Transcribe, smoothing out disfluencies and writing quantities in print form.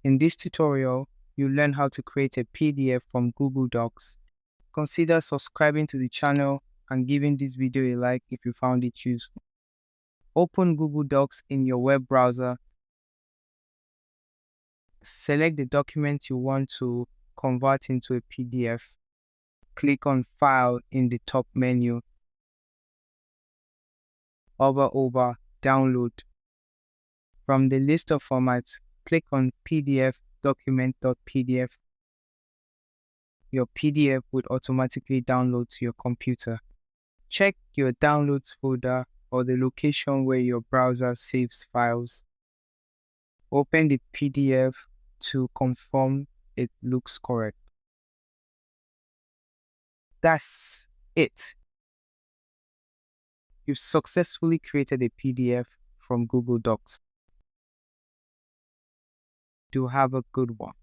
In this tutorial, you'll learn how to create a PDF from Google Docs. Consider subscribing to the channel and giving this video a like if you found it useful. Open Google Docs in your web browser. Select the document you want to convert into a PDF. Click on File in the top menu. Hover over Download. From the list of formats, click on PDF document.pdf. Your PDF would automatically download to your computer. Check your downloads folder or the location where your browser saves files. Open the PDF to confirm it looks correct. That's it. You've successfully created a PDF from Google Docs. Do have a good one.